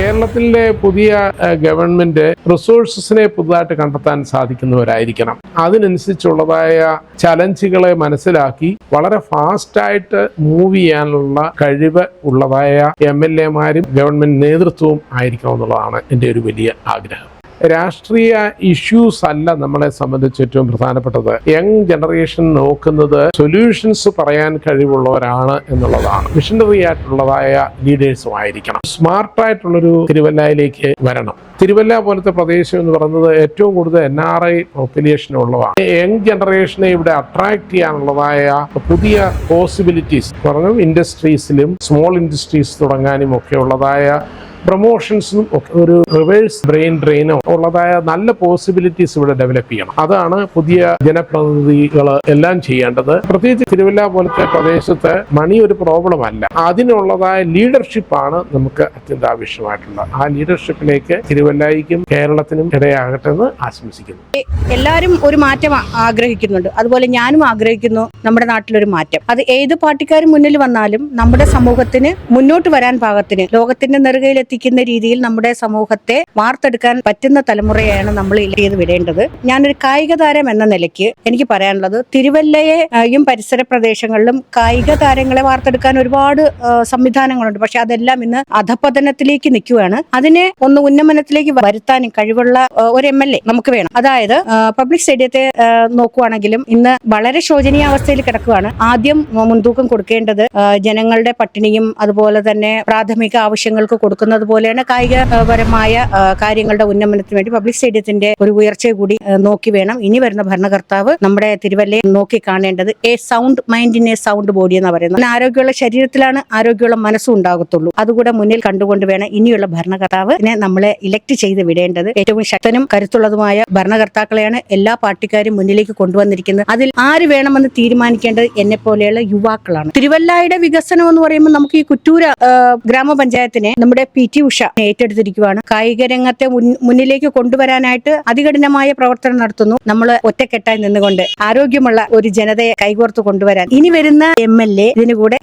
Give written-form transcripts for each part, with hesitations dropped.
കേരളത്തിലെ പുതിയ ഗവൺമെന്റ് റിസോഴ്സസിനെ പുതുതായിട്ട് കണ്ടെത്താൻ സാധിക്കുന്നവരായിരിക്കണം. അതിനനുസരിച്ചുള്ളതായ ചലഞ്ചുകളെ മനസ്സിലാക്കി വളരെ ഫാസ്റ്റായിട്ട് മൂവ് ചെയ്യാനുള്ള കഴിവ് ഉള്ളതായ MLA-മാരും ഗവൺമെന്റ് നേതൃത്വവും ആയിരിക്കണം എന്നുള്ളതാണ് എൻ്റെ ഒരു വലിയ ആഗ്രഹം. രാഷ്ട്രീയ ഇഷ്യൂസ് അല്ല നമ്മളെ സംബന്ധിച്ച് ഏറ്റവും പ്രധാനപ്പെട്ടത്. യങ് ജനറേഷൻ നോക്കുന്നത് സൊല്യൂഷൻസ് പറയാൻ കഴിവുള്ളവരാണ് എന്നുള്ളതാണ്. മിഷനറി ആയിട്ടുള്ളതായ ലീഡേഴ്സും ആയിരിക്കണം. സ്മാർട്ടായിട്ടുള്ളൊരു തിരുവല്ലയിലേക്ക് വരണം. തിരുവല്ല പോലത്തെ പ്രദേശം എന്ന് പറയുന്നത് ഏറ്റവും കൂടുതൽ NRI പോപ്പുലേഷൻ ഉള്ളതാണ്. യങ് ജനറേഷനെ ഇവിടെ അട്രാക്ട് ചെയ്യാനുള്ളതായ പുതിയ പോസിബിലിറ്റീസ് പറഞ്ഞു ഇൻഡസ്ട്രീസിലും സ്മോൾ ഇൻഡസ്ട്രീസ് തുടങ്ങാനും ഒക്കെ ഉള്ളതായ പ്രൊമോഷൻസും ഒരു റിവേഴ്സ് ബ്രെയിൻ ഡ്രെയിനോ ഉള്ളതായ നല്ല പോസിബിലിറ്റീസ് ഇവിടെ ഡെവലപ്പ് ചെയ്യണം. അതാണ് പുതിയ ജനപ്രതിനിധികൾ എല്ലാം ചെയ്യേണ്ടത്. പ്രത്യേകിച്ച് തിരുവല്ല പോലത്തെ പ്രദേശത്ത് മണി ഒരു പ്രോബ്ലം അല്ല. അതിനുള്ളതായ ലീഡർഷിപ്പാണ് നമുക്ക് അത്യന്താപേക്ഷിതമായിട്ടുള്ളത്. ആ ലീഡർഷിപ്പിലേക്ക് തിരുവല്ലയ്ക്കും കേരളത്തിനും ഇടയാകട്ടെ എന്ന് ആശംസിക്കുന്നു. എല്ലാവരും ഒരു മാറ്റം ആഗ്രഹിക്കുന്നുണ്ട്. അതുപോലെ ഞാനും ആഗ്രഹിക്കുന്നു നമ്മുടെ നാട്ടിലൊരു മാറ്റം. അത് ഏത് പാർട്ടിക്കാരും മുന്നിൽ വന്നാലും നമ്മുടെ സമൂഹത്തിന് മുന്നോട്ട് വരാൻ പാകത്തിന് ലോകത്തിന്റെ നെറുകയിലെത്തി രീതിയിൽ നമ്മുടെ സമൂഹത്തെ വാർത്തെടുക്കാൻ പറ്റുന്ന തലമുറയാണ് നമ്മൾ ചെയ്ത് വിടേണ്ടത്. ഞാനൊരു കായിക താരം എന്ന നിലയ്ക്ക് എനിക്ക് പറയാനുള്ളത്, തിരുവല്ലയെയും പരിസര പ്രദേശങ്ങളിലും കായിക താരങ്ങളെ വാർത്തെടുക്കാൻ ഒരുപാട് സംവിധാനങ്ങളുണ്ട്. പക്ഷെ അതെല്ലാം ഇന്ന് അധപതനത്തിലേക്ക് നിൽക്കുകയാണ്. അതിനെ ഒന്ന് ഉന്നമനത്തിലേക്ക് വരുത്താനും കഴിവുള്ള ഒരു MLA നമുക്ക് വേണം. അതായത് പബ്ലിക് സ്റ്റേഡിയത്തെ നോക്കുവാണെങ്കിലും ഇന്ന് വളരെ ശോചനീയാവസ്ഥയിൽ കിടക്കുകയാണ്. ആദ്യം മുൻതൂക്കം കൊടുക്കേണ്ടത് ജനങ്ങളുടെ പട്ടിണിയും അതുപോലെ തന്നെ പ്രാഥമിക ആവശ്യങ്ങൾക്ക് കൊടുക്കുന്നത് പോലെയാണ് കായികപരമായ കാര്യങ്ങളുടെ ഉന്നമനത്തിന് വേണ്ടി പബ്ലിക് സ്റ്റേഡിയത്തിന്റെ ഒരു ഉയർച്ചയെ കൂടി നോക്കി വേണം ഇനി വരുന്ന ഭരണകർത്താവ് നമ്മുടെ തിരുവല്ലയെ നോക്കി കാണേണ്ടത്. A sound mind in A sound body എന്ന് പറയുന്നത്. ആരോഗ്യമുള്ള ശരീരത്തിലാണ് ആരോഗ്യമുള്ള മനസ്സും ഉണ്ടാകത്തുള്ളൂ. അതുകൂടെ മുന്നിൽ കണ്ടുകൊണ്ട് വേണം ഇനിയുള്ള ഭരണകർത്താവിനെ നമ്മളെ ഇലക്ട് ചെയ്ത് വിടേണ്ടത്. ഏറ്റവും ശക്തനും കരുത്തുള്ളതുമായ ഭരണകർത്താക്കളെയാണ് എല്ലാ പാർട്ടിക്കാരും മുന്നിലേക്ക് കൊണ്ടുവന്നിരിക്കുന്നത്. അതിൽ ആര് വേണമെന്ന് തീരുമാനിക്കേണ്ടത് എന്നെ പോലെയുള്ള യുവാക്കളാണ്. തിരുവല്ലയുടെ വികസനം എന്ന് പറയുമ്പോൾ നമുക്ക് ഈ കുറ്റൂര ഗ്രാമപഞ്ചായത്തിനെ നമ്മുടെ PT ഉഷ ഏറ്റെടുത്തിരിക്കുകയാണ്. കായിക രംഗത്തെ മുന്നിലേക്ക് കൊണ്ടുവരാനായിട്ട് അതികഠിനമായ പ്രവർത്തനം നടത്തുന്നു. നമ്മൾ ഒറ്റക്കെട്ടായി നിന്നുകൊണ്ട് ആരോഗ്യമുള്ള ഒരു ജനതയെ കൈകോർത്ത് കൊണ്ടുവരാൻ ഇനി വരുന്ന MLA ഇതിന് കൂടെ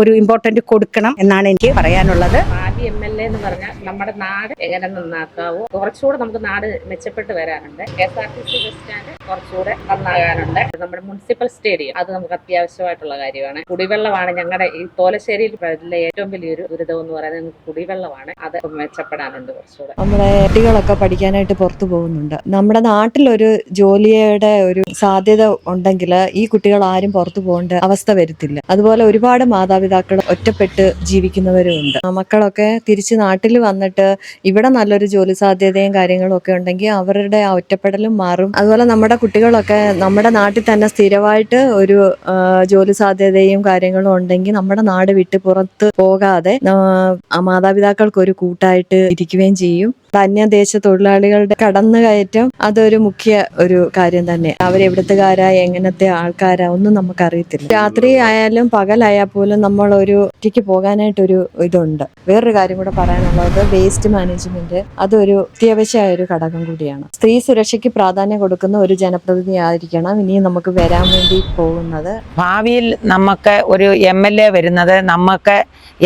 ഒരു ഇമ്പോർട്ടന്റ് കൊടുക്കണം എന്നാണ് എനിക്ക് പറയാനുള്ളത്. ആദ്യ MLA എന്ന് പറഞ്ഞാൽ നമ്മുടെ നാട് എങ്ങനെ നന്നാക്കാവോ, കുറച്ചുകൂടെ നമുക്ക് നാട് മെച്ചപ്പെട്ട് വരാനുണ്ട്. KSRTC ബസ് സ്റ്റാൻഡ് കുറച്ചുകൂടെ നന്നാകാനുണ്ട്. നമ്മുടെ മുനിസിപ്പൽ സ്റ്റേഡിയം അത് നമുക്ക് അത്യാവശ്യമായിട്ടുള്ള കാര്യമാണ്. കുടിവെള്ളമാണ് ഞങ്ങളുടെ ഈ തോലശ്ശേരിയിൽ ഏറ്റവും വലിയൊരു ദുരിതം എന്ന് പറയുന്നത്. ഞങ്ങൾക്ക് കുടിവെള്ളമാണ്. അത് മെച്ചപ്പെടാനുണ്ട് കുറച്ചുകൂടെ. നമ്മുടെ കുട്ടികളൊക്കെ പഠിക്കാനായിട്ട് പുറത്തു പോകുന്നുണ്ട്. നമ്മുടെ നാട്ടിലൊരു ജോലിയുടെ ഒരു സാധ്യത ഉണ്ടെങ്കിൽ ഈ കുട്ടികൾ ആരും പുറത്തു പോകേണ്ട അവസ്ഥ വരുത്തില്ല. അതുപോലെ ഒരുപാട് മാതാപിതാക്കൾ ഒറ്റപ്പെട്ട് ജീവിക്കുന്നവരും ഉണ്ട്. മക്കളൊക്കെ തിരിച്ച് നാട്ടിൽ വന്നിട്ട് ഇവിടെ നല്ലൊരു ജോലി സാധ്യതയും കാര്യങ്ങളും ഒക്കെ ഉണ്ടെങ്കിൽ അവരുടെ ആ ഒറ്റപ്പെടലും മാറും. അതുപോലെ നമ്മുടെ കുട്ടികളൊക്കെ നമ്മുടെ നാട്ടിൽ തന്നെ സ്ഥിരമായിട്ട് ഒരു ജോലി സാധ്യതയും കാര്യങ്ങളും ഉണ്ടെങ്കിൽ നമ്മുടെ നാട് വിട്ട് പുറത്ത് പോകാതെ മാതാപിതാക്കൾക്ക് ഒരു കൂട്ടായിട്ട് ഇരിക്കുകയും ചെയ്യും. അന്യദേശ തൊഴിലാളികളുടെ കടന്നുകയറ്റം അതൊരു മുഖ്യ ഒരു കാര്യം തന്നെ. അവരെവിടത്തുകാരാ എങ്ങനത്തെ ആൾക്കാരാ ഒന്നും നമുക്കറിയത്തില്ല. രാത്രി ആയാലും പകലായാൽ പോലും നമ്മൾ ഒരു ഒറ്റയ്ക്ക് പോകാനായിട്ടൊരു ഇതുണ്ട്. വേറൊരു കാര്യം കൂടെ പറയാനുള്ളത് വേസ്റ്റ് മാനേജ്മെന്റ് അതൊരു അത്യാവശ്യമായ ഒരു ഘടകം കൂടിയാണ്. സ്ത്രീ സുരക്ഷയ്ക്ക് പ്രാധാന്യം കൊടുക്കുന്ന ഒരു ജനപ്രതിനിധി ആയിരിക്കണം ഇനി നമുക്ക് വരാൻ വേണ്ടി പോകുന്നത്. ഭാവിയിൽ നമുക്ക് ഒരു MLA വരുന്നത് നമുക്ക്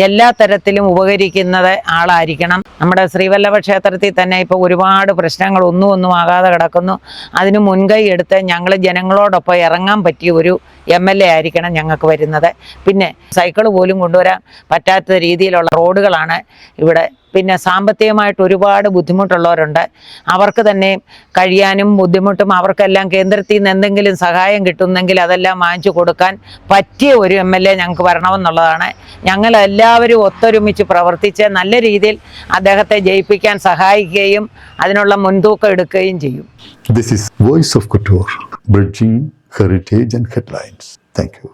എല്ലാ തരത്തിലും ഉപകരിക്കുന്നത് ആളായിരിക്കണം. നമ്മുടെ ശ്രീവല്ലഭ ക്ഷേത്രത്തിൽ തന്നെ ഇപ്പോൾ ഒരുപാട് പ്രശ്നങ്ങൾ ഒന്നും ആകാതെ കിടക്കുന്നു. അതിന് മുൻകൈ എടുത്ത് ഞങ്ങൾ ജനങ്ങളോടൊപ്പം ഇറങ്ങാൻ പറ്റിയ ഒരു MLA ആയിരിക്കണം ഞങ്ങൾക്ക് വരുന്നത്. പിന്നെ സൈക്കിൾ പോലും കൊണ്ടുവരാൻ പറ്റാത്ത രീതിയിലുള്ള റോഡുകളാണ് ഇവിടെ. പിന്നെ സാമ്പത്തികമായിട്ട് ഒരുപാട് ബുദ്ധിമുട്ടുള്ളവരുണ്ട്. അവർക്ക് തന്നെ കഴിയാനും ബുദ്ധിമുട്ടും അവർക്കെല്ലാം കേന്ദ്രത്തിൽ നിന്ന് എന്തെങ്കിലും സഹായം കിട്ടുന്നെങ്കിൽ അതെല്ലാം വാങ്ങിച്ചു കൊടുക്കാൻ പറ്റിയ ഒരു MLA ഞങ്ങൾക്ക് വരണമെന്നുള്ളതാണ്. ഞങ്ങളെല്ലാവരും ഒത്തൊരുമിച്ച് പ്രവർത്തിച്ച് നല്ല രീതിയിൽ അദ്ദേഹത്തെ ജയിപ്പിക്കാൻ സഹായിക്കുകയും അതിനുള്ള മുൻതൂക്കം എടുക്കുകയും ചെയ്യും. This is Voice of Couture, bridging heritage and headlines. Thank you.